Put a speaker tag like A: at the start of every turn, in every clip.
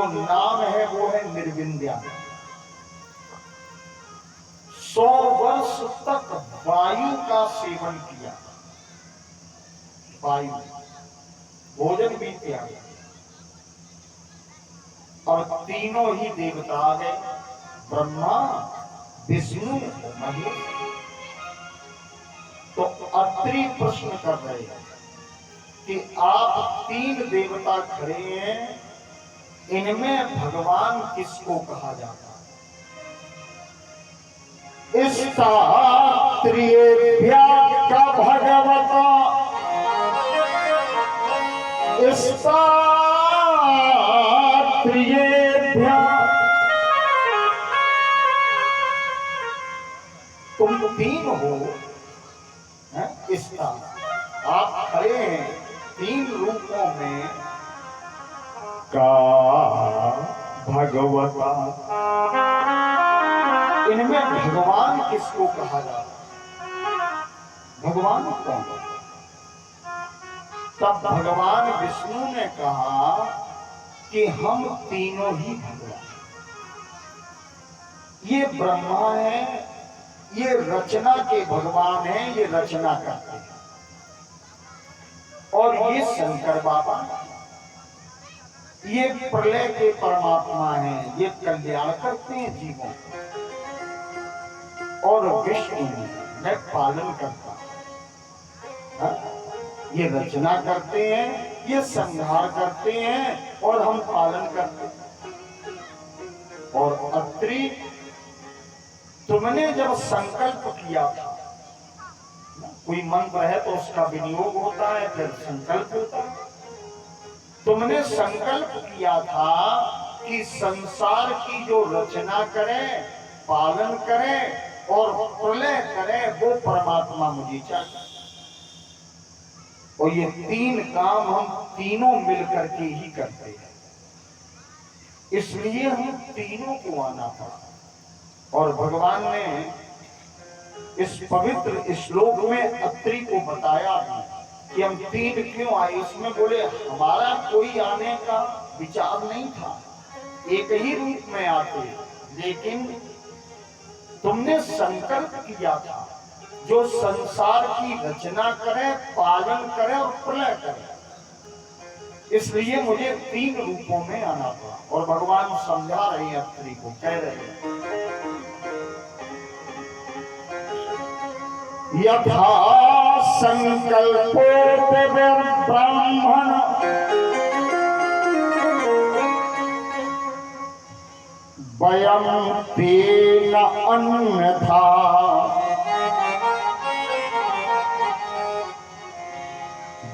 A: जो नाम है वो है निर्विंध्या। 100 वर्ष तक वायु का सेवन किया, वायु, भोजन भी त्याग, और तीनों ही देवता आ गए, ब्रह्मा विष्णु महेश। तो अत्रि प्रश्न कर रहे हैं कि आप 3 देवता खड़े हैं, इनमें भगवान किसको कहा जाता है? स्त्रियेभ्यः का भगवता, स्त्रियेभ्यः। तुम 3 हो, इसका आप खड़े हैं 3 रूपों में, का भगवता। इनमें भगवान किसको कहा जाता? भगवान कौन? तब भगवान विष्णु ने कहा कि हम तीनों ही भगवान। ये ब्रह्मा है, ये रचना के भगवान हैं, ये रचना करते हैं, और ये शंकर बाबा, ये प्रलय के परमात्मा हैं, ये कल्याण करते हैं जीवों को, और विष्णु मैं पालन करता हूं। ये रचना करते हैं, ये संहार करते हैं, और हम पालन करते हैं। और अत्रि, तुमने जब संकल्प किया था, कोई मंत्र है तो उसका विनियोग होता है, फिर संकल्प होता है। तुमने संकल्प किया था कि संसार की जो रचना करे, पालन करे और प्रलय करे, वो परमात्मा मुझे चाहिए। और ये 3 काम हम तीनों मिलकर के ही करते हैं, इसलिए हम तीनों को आना पड़ा। और भगवान ने इस पवित्र श्लोक में अत्रि को बताया कि हम 3 क्यों आए। इसमें बोले हमारा कोई आने का विचार नहीं था, एक ही रूप में आते, लेकिन तुमने संकल्प किया था जो संसार की रचना करे, पालन करे और प्रलय करे, इसलिए मुझे 3 रूपों में आना पड़ा। और भगवान समझा रहे हैं अत्रि को, कह रहे हैं यथा संकल्पो ब्राह्मण वयं तेन अन्यथा,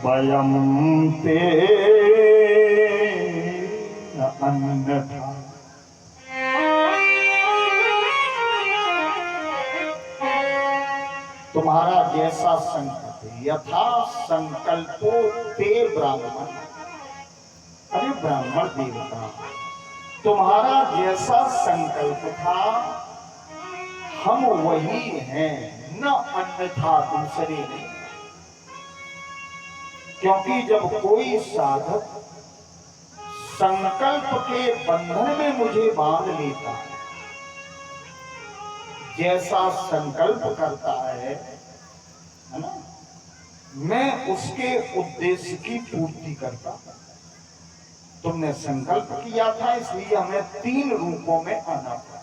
A: वयं तेन अन्यथा। तुम्हारा जैसा संकल्प, यथा संकल्पो ते ब्राह्मण, अरे ब्राह्मण देवता, तुम्हारा जैसा संकल्प था हम वही हैं, न अन्यथा, दूसरे नहीं। क्योंकि जब कोई साधक संकल्प के बंधन में मुझे बांध लेता है, जैसा संकल्प करता है ना, मैं उसके उद्देश्य की पूर्ति करता हूं। तुमने संकल्प किया था, इसलिए हमें 3 रूपों में आना पड़ा।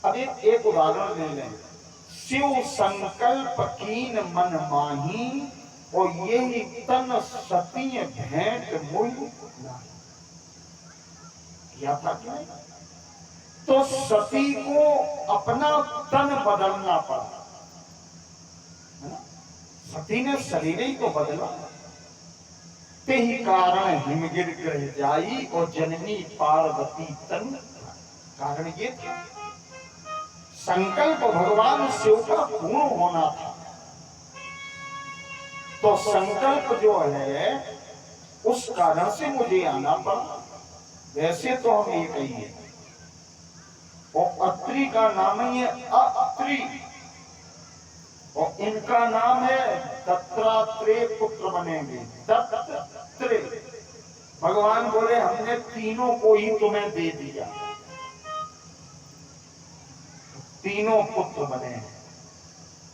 A: अब एक उदाहरण ले लें। शिव संकल्प कीन मन माही, और यही तन सती भेंट मुई किया था क्या? तो सती को अपना तन बदलना पड़ा, सती ने शरीर ही को बदला। ते ही कारण हिमगिर ग्रह जाई, और जननी पार्वती तन। कारण ये था, संकल्प भगवान शिव का पूर्ण होना था। तो संकल्प जो है उस कारण से मुझे आना पड़ा। वैसे तो हम एक ही है, और अत्रि का नाम ही है अत्रि, और इनका नाम है दत्तात्रेय पुत्र बनेंगे। दत्तात्रेय भगवान बोले हमने तीनों को ही तुम्हें दे दिया, तीनों पुत्र बने हैं।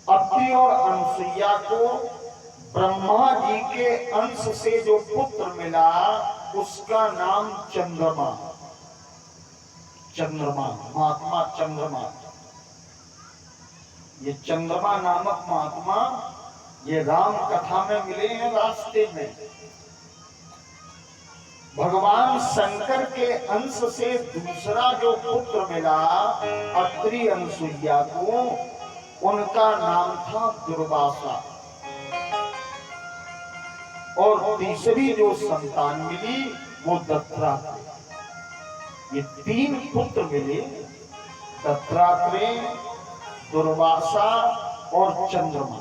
A: अत्रि और अनसुईया को ब्रह्मा जी के अंश से जो पुत्र मिला उसका नाम चंद्रमा, चंद्रमा महात्मा चंद्रमा। ये चंद्रमा नामक महात्मा ये राम कथा में मिले हैं रास्ते में। भगवान शंकर के अंश से दूसरा जो पुत्र मिला अत्रि अनसुईया को, उनका नाम था दुर्वासा। और तीसरी जो संतान मिली वो दत्तात्रेय। ये तीन पुत्र मिले, दत्तात्रेय, दुर्वासा और चंद्रमा।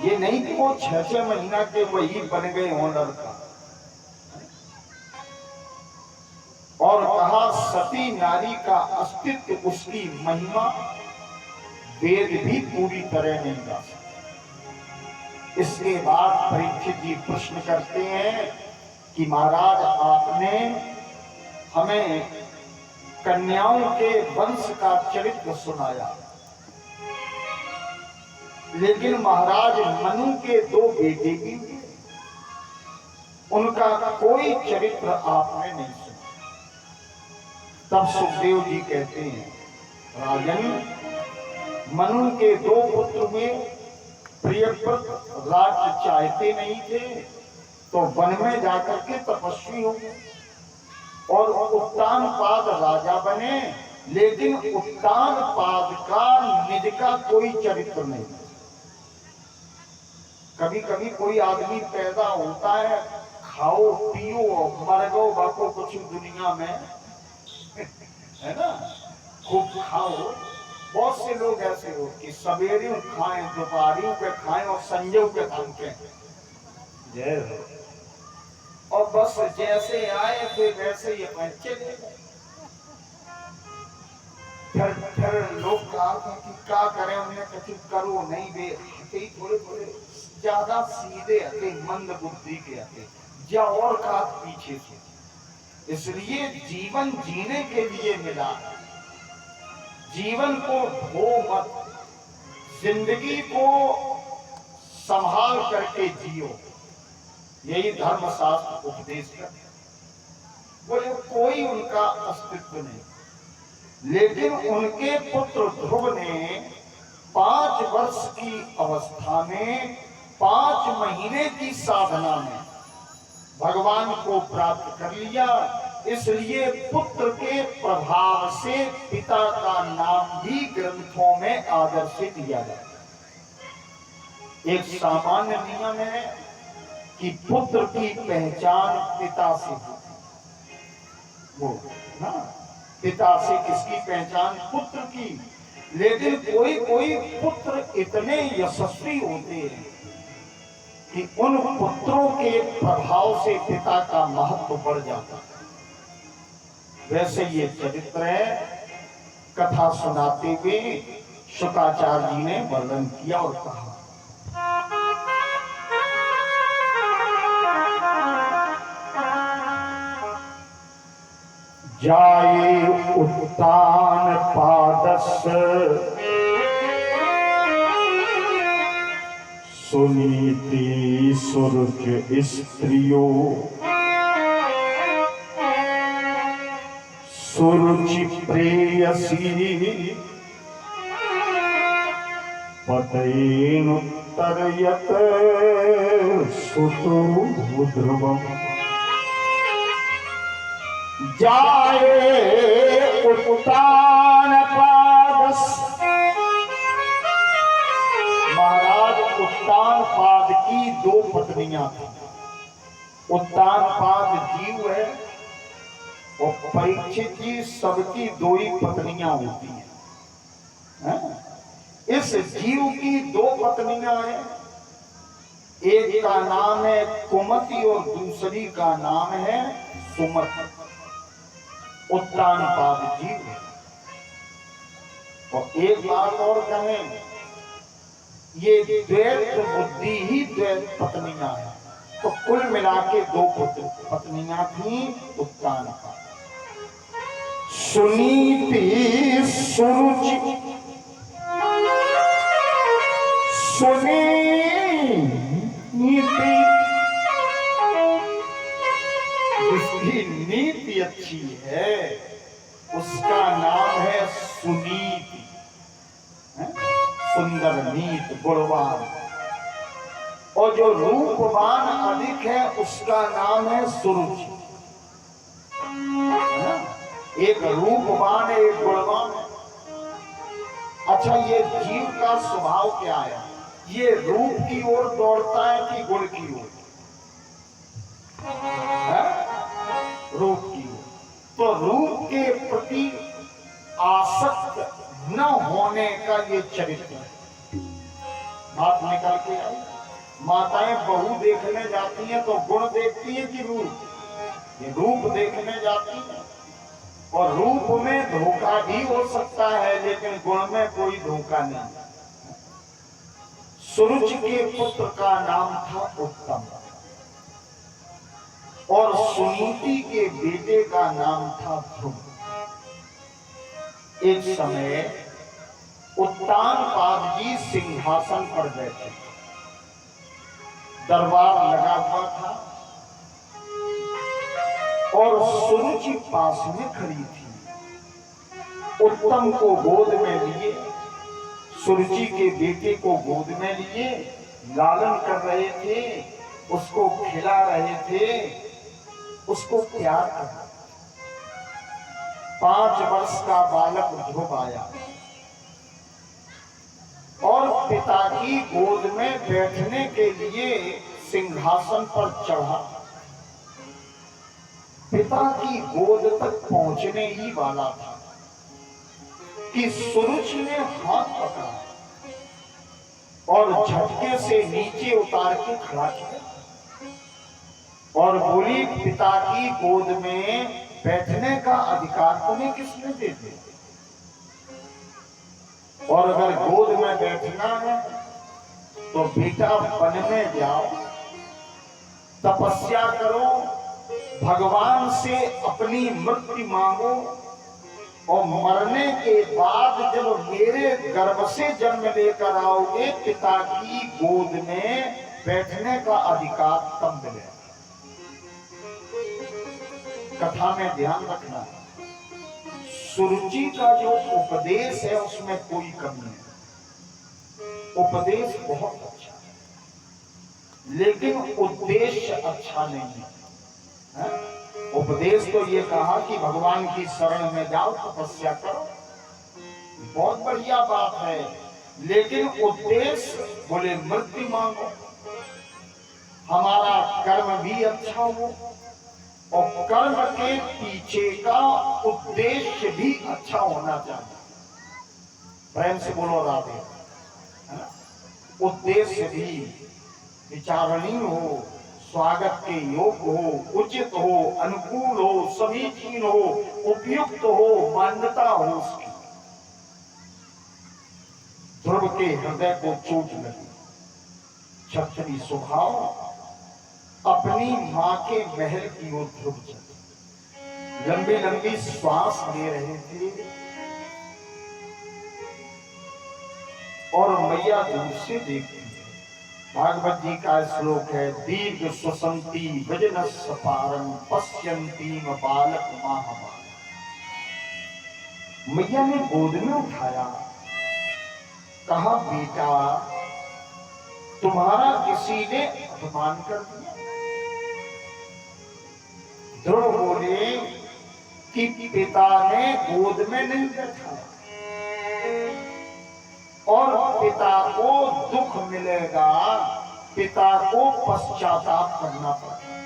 A: ये नहीं कि वो 6-6 महीना के वही बन गए हो लड़का। और कहा सती नारी का अस्तित्व, उसकी महिमा वेद भी पूरी तरह नहीं गा सकते। इसके बाद परीक्षित जी प्रश्न करते हैं कि महाराज आपने हमें कन्याओं के वंश का चरित्र सुनाया, लेकिन महाराज मनु के 2 बेटे भी हुए, उनका कोई चरित्र आपने नहीं सुना। तब सुखदेव जी कहते हैं राजन, मनु के 2 पुत्र हुए, प्रियव्रत राज्य चाहते नहीं थे तो वन में जाकर के तपस्वी हो गए और उत्तानपाद राजा बने, लेकिन उत्तानपाद का निज का कोई चरित्र नहीं। कभी कभी कोई आदमी पैदा होता है, खाओ पियो मर गो बाको कुछ दुनिया में है ना, खूब खाओ। बहुत से लोग ऐसे हो कि सवेरे खाएं, दोपहरियों पे खाएं और संजय पे थमके जय हो, और बस जैसे आए थे वैसे ये चले गए। फिर लोग कहा था कि क्या करें, उन्हें कभी करो नहीं, वे थोड़े थोड़े ज्यादा सीधे आते, मंद बुद्धि के आते, या और का पीछे थे। इसलिए जीवन जीने के लिए मिला, जीवन को ढो मत, जिंदगी को संभाल करके जियो, यही धर्मशास्त्र उपदेश करते। बोले कोई उनका अस्तित्व नहीं, लेकिन उनके पुत्र ध्रुव ने 5 वर्ष की अवस्था में 5 महीने की साधना में भगवान को प्राप्त कर लिया। इसलिए पुत्र के प्रभाव से पिता का नाम भी ग्रंथों में आदर से दिया जाता है। एक सामान्य नियम है कि पुत्र की पहचान पिता से होती, वो ना पिता से किसकी पहचान, पुत्र की। लेकिन कोई कोई पुत्र इतने यशस्वी होते हैं कि उन पुत्रों के प्रभाव से पिता का महत्व बढ़ जाता है। वैसे ये चरित्र है, कथा सुनाते हुए शुक्राचार्य जी ने वर्णन किया और कहा जाए उत्तान पादस सुनीति सुरुच स्त्रियो सुरुचि प्रेयसी पतयेनुत्तरयत सुतो ध्रुवम् जाए उत्तानपादस। महाराज उत्तानपाद की 2 पत्नियां थी। उत्तानपाद जीव है और परीक्षित जी सबकी 2 ही पत्नियां होती हैं। इस जीव की 2 पत्नियां हैं, एक का नाम है कुमति और दूसरी का नाम है सुमति। उत्तानपाद जीव है। और एक बात और कहें, ये द्वैत बुद्धि ही द्वैत पत्नियां हैं। तो कुल मिला के 2 पुत्र पत्नियां थी उत्तान का, सुनीति सुरुचि। सुनीति जिसकी नीति अच्छी है उसका नाम है सुनीति, सुंदर नीत गुणवान। और जो रूपवान अधिक है उसका नाम है सुरुचि। एक रूपवान है, एक गुणवान है। अच्छा, ये जीव का स्वभाव क्या है? ये रूप की ओर दौड़ता है कि गुण की ओर? रूप की ओर। तो रूप के प्रति आसक्त न होने का ये चरित्र है। बात निकल के आई। माताएं बहू देखने जाती हैं तो गुण देखती है कि रूप? ये रूप देखने जाती है। और रूप में धोखा भी हो सकता है लेकिन गुण में कोई धोखा नहीं। सुरुचि के पुत्र का नाम था उत्तम और सुनीति के बेटे का नाम था ध्रुव। एक समय उत्तानपाद जी सिंहासन पर बैठे, दरबार लगा हुआ था और सुरुचि पास में खड़ी थी। उत्तम को गोद में लिए, सुरुचि के बेटे को गोद में लिए, लालन कर रहे थे, उसको खिला रहे थे, उसको प्यार कर रहे थे। 5 वर्ष का बालक ध्रुव आया और पिता की गोद में बैठने के लिए सिंहासन पर चढ़ा। पिता की गोद तक पहुंचने ही वाला था कि सुरुचि ने हाथ पकड़ा और झटके से नीचे उतार के खड़ा किया और बोली, पिता की गोद में बैठने का अधिकार तुम्हें किसने दे दिया? और अगर गोद में बैठना है तो बेटा वन में जाओ, तपस्या करो, भगवान से अपनी मृत्यु मांगो और मरने के बाद जब मेरे गर्भ से जन्म लेकर आओगे पिता की गोद में बैठने का अधिकार तब मिलेगा। कथा में ध्यान रखना, सुरुचि का जो उपदेश है उसमें कोई कमी नहीं, उपदेश बहुत अच्छा है लेकिन उद्देश्य अच्छा नहीं है। उपदेश तो ये कहा कि भगवान की शरण में जाओ, तपस्या करो, बहुत बढ़िया बात है, लेकिन उद्देश्य बोले मृत्यु मांगो, हमारा कर्म भी अच्छा हो और कर्म के पीछे का उद्देश्य भी अच्छा होना चाहिए। प्रेम से बोलो राधे। उद्देश्य भी विचारणीय हो, स्वागत के योग्य हो, उचित हो, अनुकूल हो, समीचीन हो, उपयुक्त हो, मान्यता हो उसकी। ध्रुव के हृदय को चोट लगी। क्षत्रिय स्वभाव अपनी मां के महल की ओर ध्रुव चले, लंबी लंबी श्वास ले रहे थे और मैया दूर से देखती है। भागवत जी का श्लोक है, दीर्घ स्वसंती वजनस्य पारं पश्यन्तीम बालक माहबाल। मैया ने गोद में उठाया, कहा, बेटा तुम्हारा किसी ने अपमान कर दिया? ध्रुव बोले कि पिता ने गोद में नहीं बैठा और पिता को दुख मिलेगा, पिता को पश्चाताप करना पड़ेगा।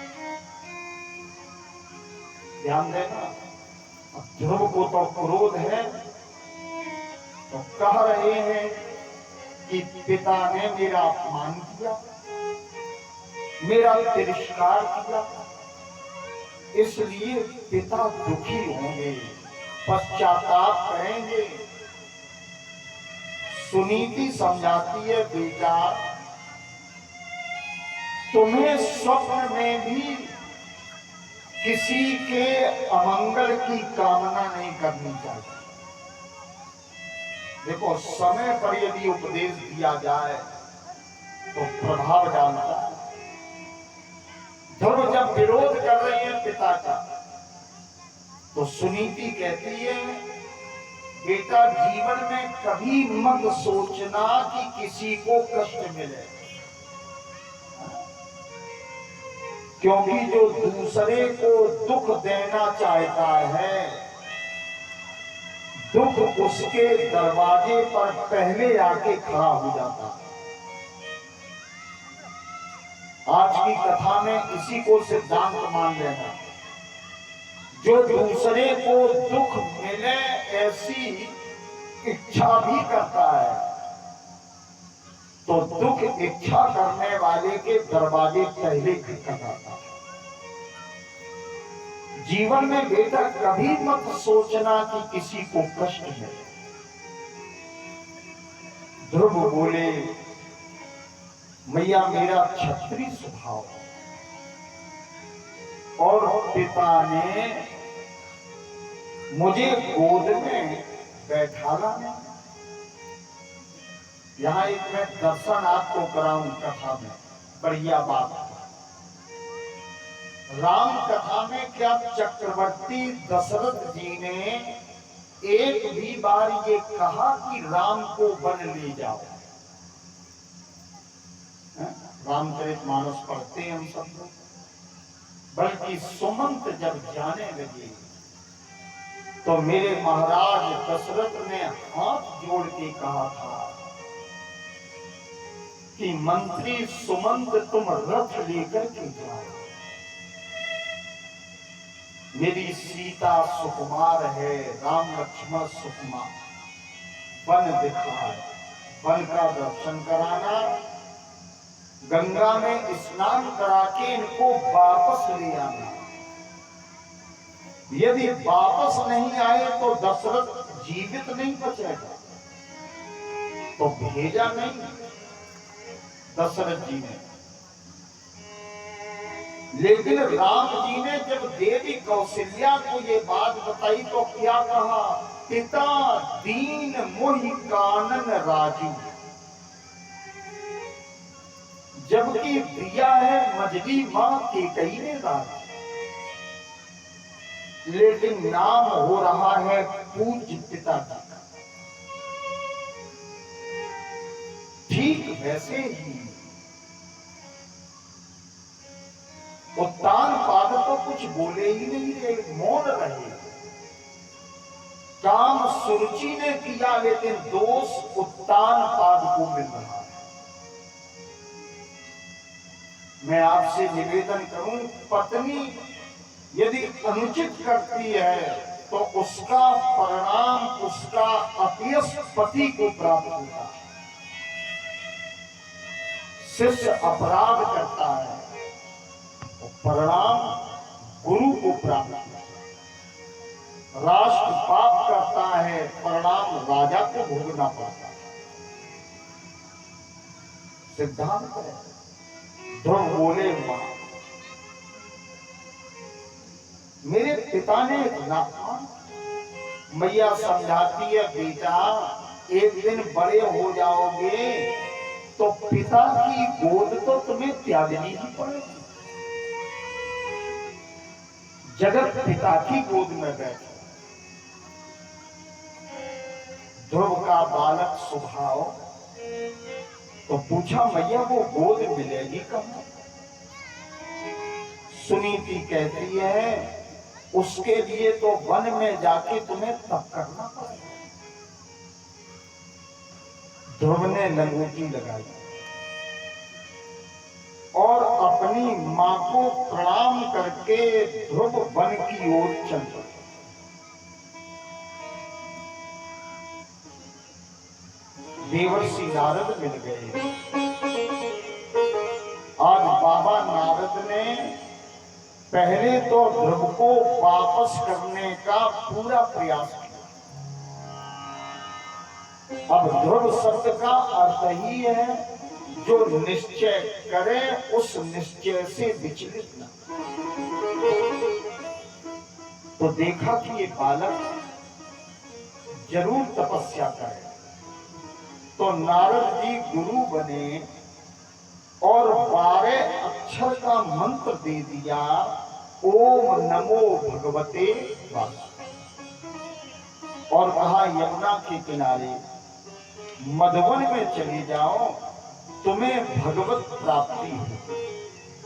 A: ध्यान देना, ध्रुव को तो क्रोध है तो कह रहे हैं कि पिता ने मेरा अपमान किया, मेरा तिरस्कार किया, इसलिए पिता दुखी होंगे, पश्चाताप करेंगे। सुनीति समझाती है, बेटा तुम्हें स्वप्न में भी किसी के अमंगल की कामना नहीं करनी चाहिए। देखो, समय पर यदि उपदेश दिया जाए तो प्रभाव डालता है। ध्रुव जब विरोध कर रहे हैं पिता का, तो सुनीति कहती है, बेटा जीवन में कभी मत सोचना कि किसी को कष्ट मिले, क्योंकि जो दूसरे को दुख देना चाहता है, दुख उसके दरवाजे पर पहले आके खड़ा हो जाता है। आज की कथा में इसी को सिद्धांत मान लेना। जो दूसरे को दुख मिले ऐसी इच्छा भी करता है, तो दुख इच्छा करने वाले के दरवाजे पहले खटखटाता है। जीवन में बेटा कभी मत सोचना कि किसी को कष्ट है। ध्रुव बोले, मैया मेरा क्षत्रिय स्वभाव, और पिता ने मुझे गोद में बैठाला नहीं। यहां एक मैं दर्शन आपको कराऊं कथा में, बढ़िया बात। राम कथा में क्या चक्रवर्ती दशरथ जी ने एक भी बार ये कहा कि राम को वन ले जाओ? रामचरितमानस पढ़ते हैं हम सब लोग। बल्कि सुमंत जब जाने लगे तो मेरे महाराज दशरथ ने हाथ जोड़ के कहा था कि मंत्री सुमंत तुम रथ लेकर के जाओ, मेरी सीता सुकुमार है, राम लक्ष्मण सुकुमार, वन दिखाए, वन का दर्शन कराना, गंगा में स्नान करा के इनको वापस ले आना। यदि वापस नहीं आए तो दशरथ जीवित नहीं बचेगा, तो भेजा नहीं दशरथ जी ने। लेकिन राम जी ने जब देवी कौशल्या को ये बात बताई तो क्या कहा? पिता दीन मोहि कानन राजू, जबकि दिया है मजली मां केकई ने राज, लेकिन नाम हो रहा है पूज्य पिता का। ठीक वैसे ही उत्तान पाद तो कुछ बोले ही नहीं रहे, मौन रहे। काम सुरुचि ने किया, लेकिन दोष उत्तान पाद को मिल रहा है। मैं आपसे निवेदन करूं, पत्नी यदि अनुचित करती है तो उसका परिणाम, उसका अपयश पति को प्राप्त होता है। शिष्य अपराध करता है तो परिणाम गुरु को प्राप्त होता है। राष्ट्र पाप करता है, परिणाम राजा को भोगना पड़ता है। सिद्धांत है। ध्रुव बोले, मां मेरे पिता ने इतना, मैया समझाती है, बेटा एक दिन बड़े हो जाओगे तो पिता की गोद तो तुम्हें त्यागनी ही पड़ेगी। जगत पिता की गोद में बैठे। ध्रुव का बालक स्वभाव, तो पूछा मैया वो गोद मिलेगी कब? सुनीति कहती है, उसके लिए तो वन में जाके तुम्हें तप करना पड़ेगा। ध्रुव ने लंगोटी लगाई और अपनी मां को प्रणाम करके ध्रुव वन की ओर चल पड़े। देवर्षि नारद मिल गए। आज बाबा नारद ने पहले तो ध्रुव को वापस करने का पूरा प्रयास किया। अब ध्रुव शब्द का अर्थ ही है जो निश्चय करे उस निश्चय से विचलित न। तो देखा कि ये बालक जरूर तपस्या करे, तो नारद जी गुरु बने और 12 अक्षर का मंत्र दे दिया, ओम नमो भगवते वासुदेवाय। और कहा यमुना के किनारे मधुवन में चले जाओ, तुम्हें भगवत प्राप्ति हो,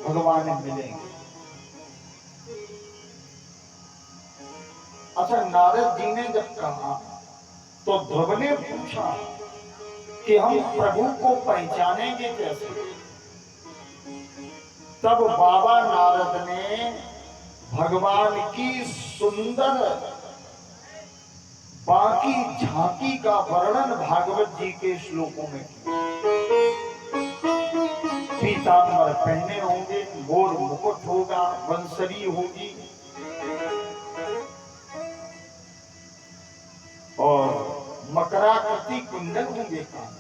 A: भगवान मिलेंगे। अच्छा, नारद जी ने जब कहा तो ध्रुव ने पूछा कि हम प्रभु को पहचानेंगे कैसे? तब बाबा नारद ने भगवान की सुंदर बाकी झांकी का वर्णन भागवत जी के श्लोकों में किया। पीतांबर पहने होंगे, गोर मुकुट होगा, बंसरी होगी और मकराकृति कुंडल होंगे कान,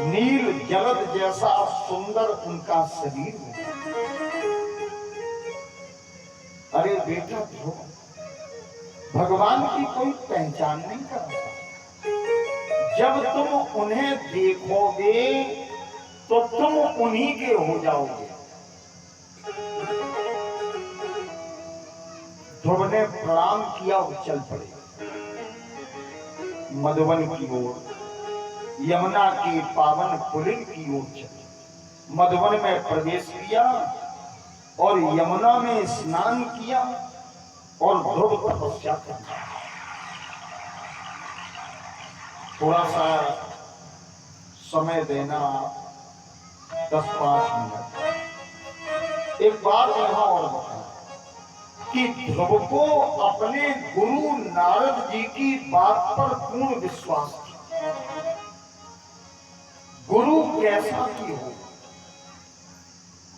A: नील जलद जैसा सुंदर उनका शरीर होगा। अरे बेटा ध्रुव, भगवान की कोई पहचान नहीं करता। जब तुम उन्हें देखोगे तो तुम उन्हीं के हो जाओगे। ध्रुव ने प्रणाम किया और चल पड़े मधुवन की ओर, यमुना के पावन पुलिन की ओर चले। मधुवन में प्रवेश किया और यमुना में स्नान किया और ध्रुव तपस्या करना। थोड़ा सा समय देना, 10-5 मिनट। एक बात यहां और बताऊं कि ध्रुव को अपने गुरु नारद जी की बात पर पूर्ण विश्वास था। गुरु कैसा की हो,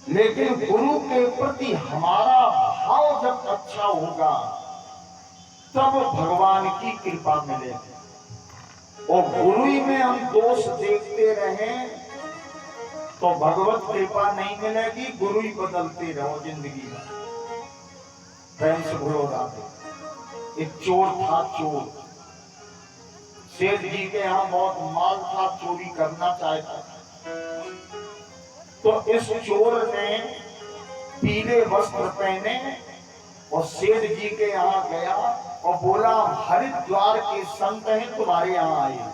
A: लेकिन गुरु के प्रति हमारा भाव जब अच्छा होगा तब भगवान की कृपा मिलेगी। और गुरु ही में हम दोष देखते रहें तो भगवत कृपा नहीं मिलेगी। गुरु ही बदलते रहो जिंदगी में। प्रेम से बोलो राधे। एक चोर था, चोर सेठ जी के यहाँ बहुत माल था, चोरी करना चाहता था। तो इस चोर ने पीले वस्त्र पहने और सेठ जी के यहाँ गया और बोला, हरिद्वार के संत हैं तुम्हारे यहाँ आए।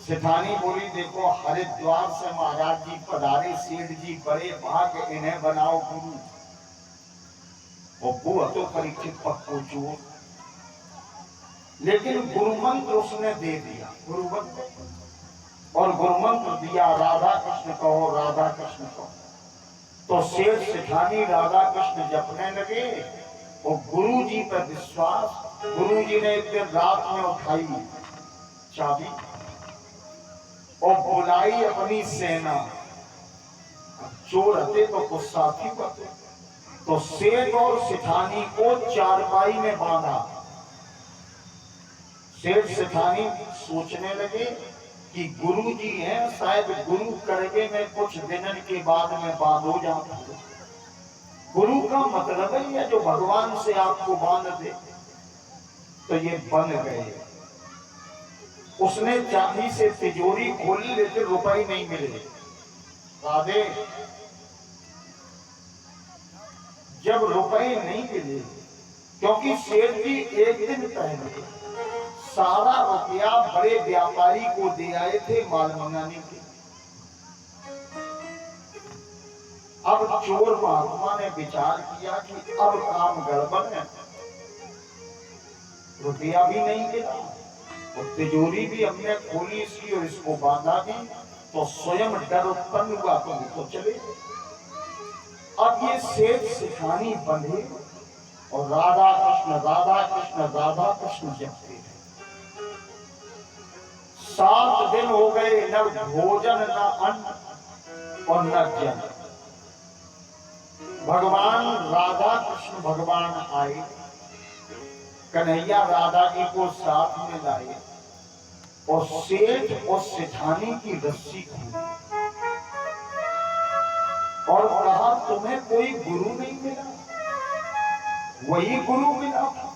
A: सेठानी बोली, देखो हरिद्वार से महाराज जी पधारे, सेठ जी बड़े भाग्य, इन्हें बनाओ गुरु। और वो तो परीक्षित पक्को चोर, लेकिन गुरु मंत्र उसने दे दिया, गुरु मंत्र। और गुरु मंत्र दिया, राधा कृष्ण कहो, राधा कृष्ण कहो। तो सेठ सेठानी राधा कृष्ण जपने लगे और गुरु जी पर विश्वास। गुरु जी ने एक दिन रात में उठाई चाबी और बुलाई अपनी सेना। चोर हते तो कुछ साथी करते, तो सेठ और सेठानी को चारपाई में बांधा। सेठ सेठानी सोचने लगे कि गुरु जी हैं, शायद गुरु करगे में कुछ दिनों के बाद में बांध हो जाता है। गुरु का मतलब ही है जो भगवान से आपको बांध दे। तो ये बन गए। उसने चांदी से तिजोरी खोली, लेकिन रुपए नहीं मिले। राधे, जब रुपए नहीं मिले, क्योंकि सेठ जी एक दिन पहले सारा रुपया बड़े व्यापारी को दे आए थे माल मंगाने के। अब चोर महात्मा ने विचार किया कि अब काम गड़बड़ है, रुपया भी नहीं मिला और तिजोरी भी हमने खोली इसकी और इसको बांधा भी, तो स्वयं डर उत्पन्न हुआ तो चले। अब ये सेठ सेठानी बंधे और राधा कृष्ण राधा कृष्ण राधा कृष्ण जपते हैं। 7 दिन हो गए, न भोजन न अन्न और न जल। भगवान राधा कृष्ण भगवान आए, कन्हैया राधा जी को साथ में लाए और सेठ और सेठानी की रस्सी खोली और कहा तुम्हें कोई गुरु नहीं मिला? वही गुरु मिला था।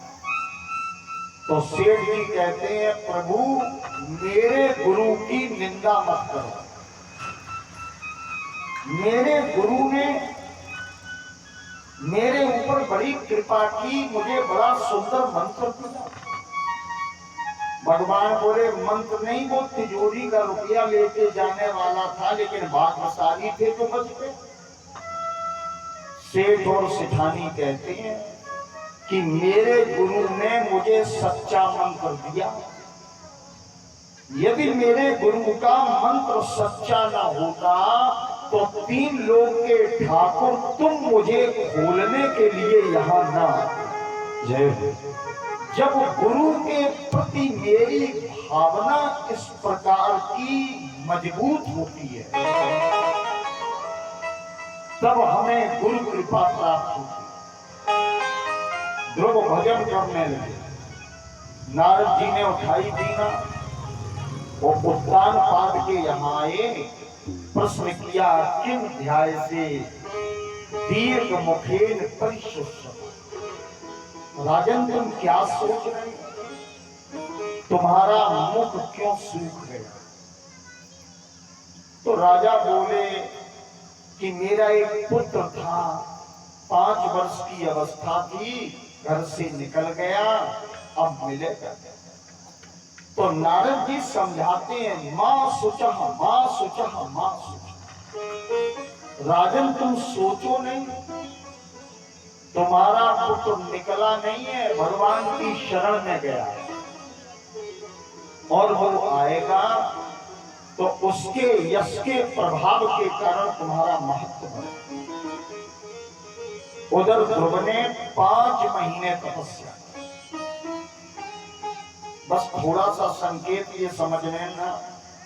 A: तो सेठ जी कहते हैं प्रभु मेरे गुरु की निंदा मत करो। मेरे गुरु ने मेरे ऊपर बड़ी कृपा की, मुझे बड़ा सुंदर मंत्र दिया। भगवान बोले मंत्र नहीं, वो तिजोरी का रुपया लेके जाने वाला था, लेकिन भाग्यशाली थे तो बच गए। सेठ और सेठानी कहते हैं कि मेरे गुरु ने मुझे सच्चा मंत्र दिया। यदि मेरे गुरु का मंत्र सच्चा ना होता तो 3 लोग के ठाकुर तुम मुझे खोलने के लिए यहां ना। जय। जब गुरु के प्रति मेरी भावना इस प्रकार की मजबूत होती है तब हमें गुरु कृपा प्राप्त होती है। ध्रुव भजन करने लगे। नारद जी ने उठाई दीना और उद्दान पाद के यहाँ आए। प्रश्न किया किम ध्याय से दीर्घ मुखेन परिशुष्य। राजन तुम क्या सोच रहे? तुम्हारा मुख क्यों सूख गया? तो राजा बोले कि मेरा एक पुत्र था, 5 वर्ष की अवस्था थी, घर से निकल गया, अब मिलेगा। तो नारद जी समझाते हैं मां सुचह मां सुचह मां सुचह। राजन तुम सोचो नहीं, तुम्हारा पुत्र निकला नहीं है, भगवान की शरण में गया और वो आएगा तो उसके यश के प्रभाव के कारण तुम्हारा महत्व बढ़ेगा। उधर ध्रुव ने 5 महीने तपस्या। बस थोड़ा सा संकेत ये समझ लेना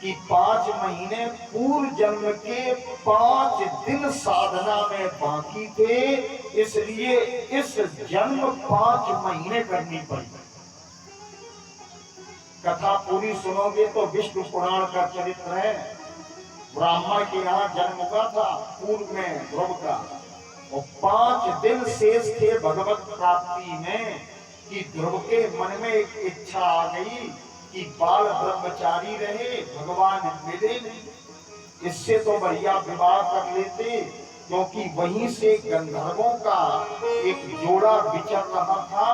A: कि 5 महीने पूर्व जन्म के 5 दिन साधना में बाकी थे, इसलिए इस जन्म 5 महीने करनी पड़ी। कथा पूरी सुनोगे तो विष्णु पुराण का चरित्र है। ब्राह्मण के यहाँ जन्म हुआ था पूर्व में ध्रुव का, और 5 दिन शेष थे भगवत प्राप्ति में कि ध्रुव के मन में एक इच्छा आ गई कि बाल ब्रह्मचारी रहे, भगवान मिले नहीं। इससे तो बढ़िया विवाह कर लेते, क्योंकि वहीं से गंधर्वों का एक जोड़ा विचर रहा था।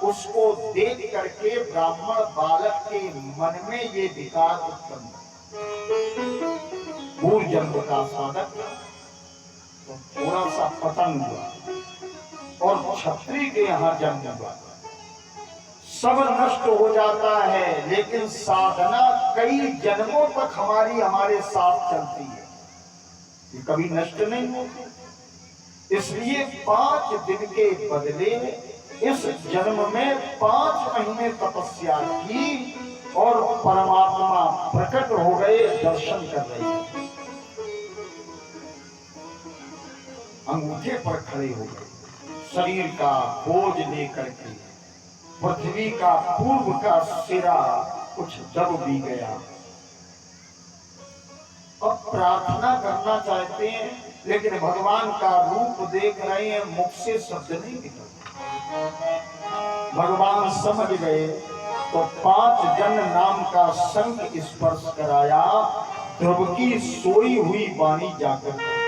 A: उसको देख करके ब्राह्मण बालक के मन में ये विकार उत्पन्न, पूर्व जन्म का साधक तो थोड़ा सा पतन हुआ और क्षत्रिय के यहाँ जन्म हुआ। सब नष्ट हो जाता है, लेकिन साधना कई जन्मों तक हमारे साथ चलती है, ये कभी नष्ट नहीं होती। इसलिए 5 दिन के बदले इस जन्म में 5 महीने तपस्या की और परमात्मा प्रकट हो गए, दर्शन कर रहे हैं। अंगूठे पर खड़े हो गए, शरीर का बोझ लेकर के पृथ्वी का पूर्व का सिरा कुछ दब भी गया। अब प्रार्थना करना चाहते हैं, लेकिन भगवान का रूप देख रहे हैं, मुख से शब्द नहीं निकलते। भगवान समझ गए तो 5 जन नाम का शंख स्पर्श कराया। ध्रुव की सोई हुई वाणी जाकर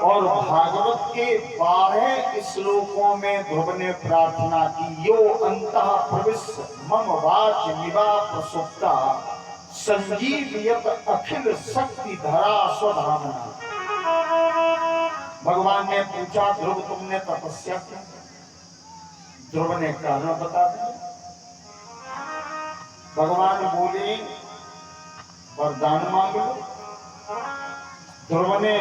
A: और भागवत के 12 श्लोकों में ध्रुव ने प्रार्थना की, यो अंतः प्रविश्य मम वाच निवा प्रसुप्ता संजीवयत अखिल शक्ति धरा स्वधामना। भगवान ने पूछा ध्रुव तुमने तपस्या की? ध्रुव ने कारण बता दिया। भगवान बोले वरदान मांग लो। ध्रुव ने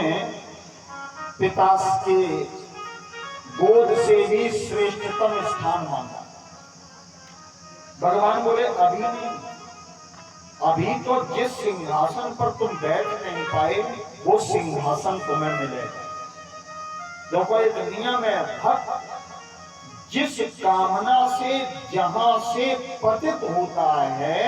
A: पिता के गोद से भी श्रेष्ठतम स्थान मांगा। भगवान बोले अभी नहीं, अभी तो जिस सिंहासन पर तुम बैठ नहीं पाए वो सिंहासन तुम्हें मिलेगा। देखो ये दुनिया में भक्त जिस कामना से जहां से पतित होता है,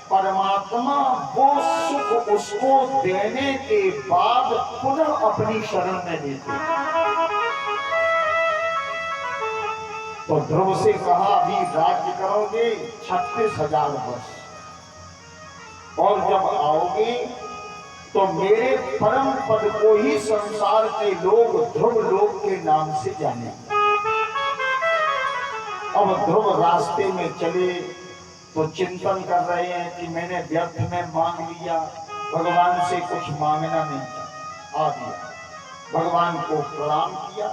A: परमात्मा वो सुख उसको देने के बाद पुनः अपनी शरण में देते। तो ध्रुव से कहा, अभी राज्य करोगे 36,000 वर्ष, और जब आओगे तो मेरे परम पद को ही संसार के लोग ध्रुव लोक के नाम से जाने। अब ध्रुव रास्ते में चले तो चिंतन कर रहे हैं कि मैंने व्यर्थ में मांग लिया, भगवान से कुछ मांगना नहीं आ दिया। भगवान को प्रणाम किया,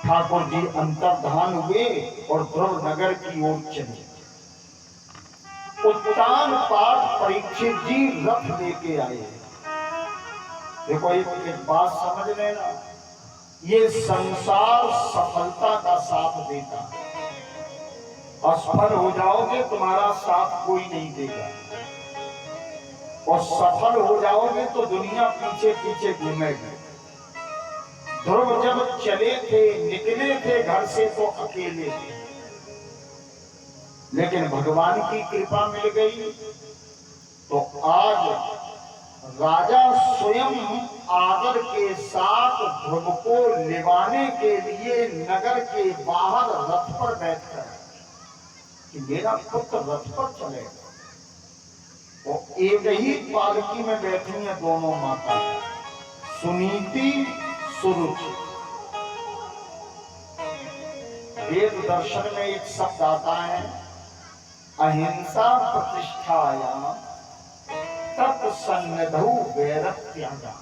A: ठाकुर जी अंतर्धान हुए और ध्रुव नगर की ओर चले। उत्तान पाठ परीक्षित जी रथ लेके आए। देखो एक बात समझ लेना, ये संसार सफलता का साथ देता है। असफल हो जाओगे तुम्हारा साथ कोई नहीं देगा, और सफल हो जाओगे तो दुनिया पीछे पीछे घूमेगी। ध्रुव जब चले थे, निकले थे घर से तो अकेले थे, लेकिन भगवान की कृपा मिल गई तो आज राजा स्वयं आदर के साथ ध्रुव को लिवाने के लिए नगर के बाहर रथ पर बैठकर कि मेरा पुत्र रथ पर चलेगा। और एक ही पालकी में बैठी हैं दोनों माता, सुनीति सुरुचि। वेद दर्शन में एक शब्द आता है, अहिंसा प्रतिष्ठायां तत्सन्निधौ वैरत्यागा।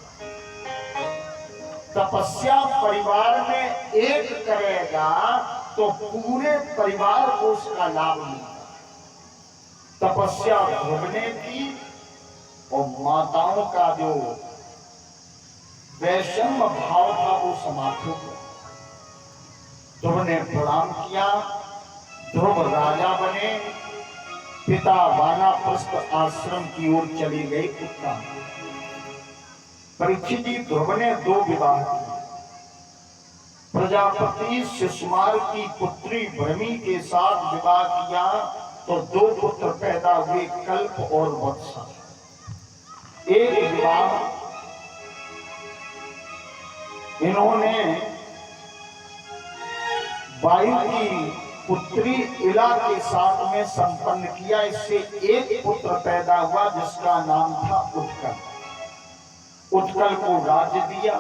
A: तपस्या परिवार में एक करेगा तो पूरे परिवार को उसका लाभ मिलेगा। तपस्या ध्रुव ने की और माताओं का जो वैषम्य भाव था वो समाप्त हो गया। ध्रुव ने प्रणाम किया, ध्रुव राजा बने, पिता वानप्रस्थ आश्रम की ओर चली गई पुत्र। परीक्षित जी ध्रुव ने 2 विवाह किए। प्रजापति सुषमार की पुत्री भ्रमी के साथ विवाह किया तो 2 पुत्र पैदा हुए, कल्प और वत्स। एक विवाह इन्होंने वायु की पुत्री इला के साथ में संपन्न किया। इससे एक पुत्र पैदा हुआ जिसका नाम था उत्कल। उत्कल को राज्य दिया।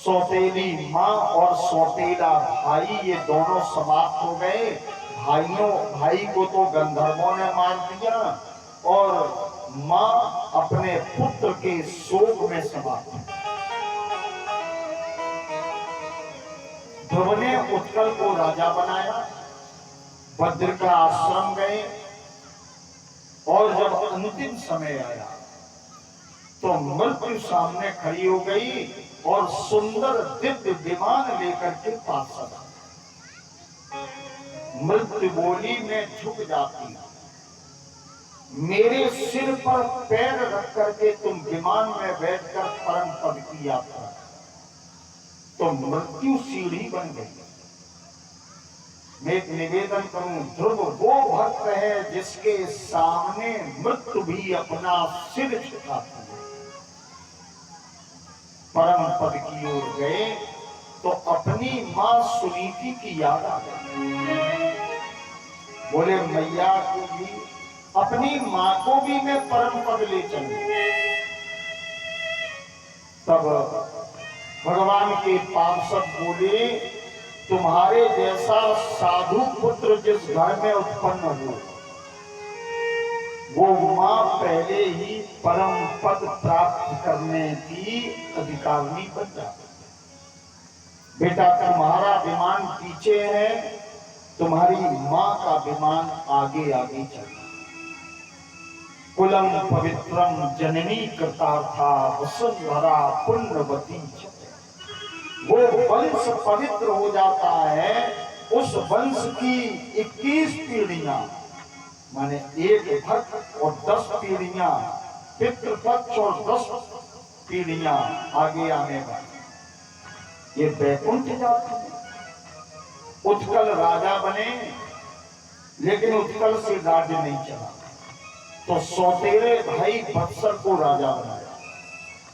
A: सौतेली मां और सौतेला भाई ये दोनों समाप्त हो गए। भाई को तो गंधर्वों ने मार दिया और मां अपने पुत्र के शोक में समाप्त हो। ध्रुव ने उत्कल को राजा बनाया, भद्र का आश्रम गए, और जब अंतिम समय आया तो मृत्यु सामने खड़ी हो गई और सुंदर दिव्य विमान लेकर के पास आया। मृत्यु बोली मैं झुक जाती, मेरे सिर पर पैर रख करके तुम विमान में बैठकर परम पद की यात्रा। तो मृत्यु सीढ़ी बन गई। मैं एक निवेदन करूं, ध्रुव वो भक्त है जिसके सामने मृत्यु भी अपना सिर झुकाती है। परम पद की ओर गए तो अपनी मां सुनीति की याद आ गई। बोले मैया को भी, अपनी मां को भी मैं परम पद ले चलूं। तब भगवान के पार्षद बोले, तुम्हारे जैसा साधु पुत्र जिस घर में उत्पन्न हो वो मां पहले ही परम पद प्राप्त करने की अधिकारिणी बन जाती। बेटा तुम्हारा विमान पीछे है, तुम्हारी मां का विमान आगे आगे चलता। कुलम पवित्रम जननी कृतार्था वसुंधरा पुण्यवती। वो वंश पवित्र हो जाता है, उस वंश की 21 पीढ़ियां, माने एक भक्त और 10 पीढ़ियां पितृपक्ष और 10 पीढ़ियां आगे आने वाली, ये वैकुंठ जाती है। उत्कल राजा बने, लेकिन उत्कल से राज्य नहीं चला, तो सौतेरे भाई बत्सर को राजा बनाया।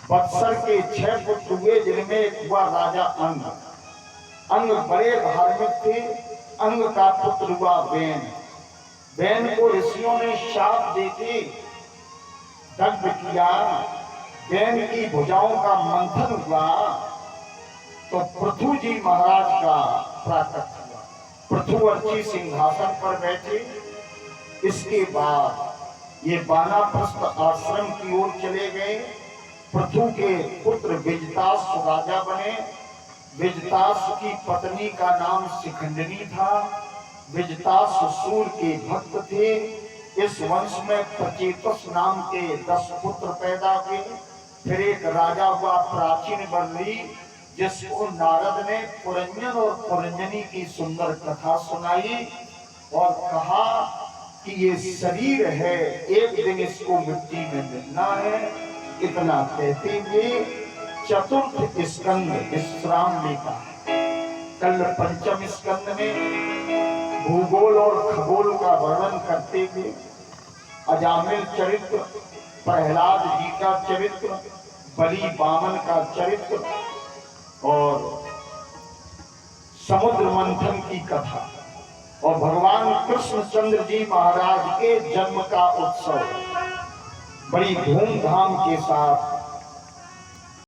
A: बत्सर के 6 पुत्र हुए, जिनमें एक हुआ राजा अंग। अंग बड़े धार्मिक थे। अंग का पुत्र हुआ बेन। बेन को ऋषियों ने शाप देके दग्ध किया। बेन की भुजाओं का मंथन हुआ तो पृथु जी महाराज का प्राकट हुआ। पृथु अर्ची सिंहासन पर बैठे। इसके बाद ये वानप्रस्थ आश्रम की ओर चले गए। पृथु के पुत्र विजतास राजा बने। विजतास की पत्नी का नाम शिखंडिनी था। विजतास सूर्य के भक्त थे। इस वंश में प्रचेतस नाम के 10 पुत्र पैदा हुए। फिर एक राजा हुआ प्राचीन बर्ली, जिसको नारद ने पुरंजन और पुरंजनी की सुंदर कथा सुनाई और कहा कि ये शरीर है, एक दिन इसको मिट्टी में मिलना है। इतना कहते हुए चतुर्थ स्कंद विश्राम लेता। कल पंचम स्कंद में भूगोल और खगोल का वर्णन करते हुए अजामिल चरित्र, प्रहलाद जी का चरित्र, बलि बामन का चरित्र और समुद्र मंथन की कथा और भगवान कृष्णचंद्र जी महाराज के जन्म का उत्सव बड़ी धूमधाम के साथ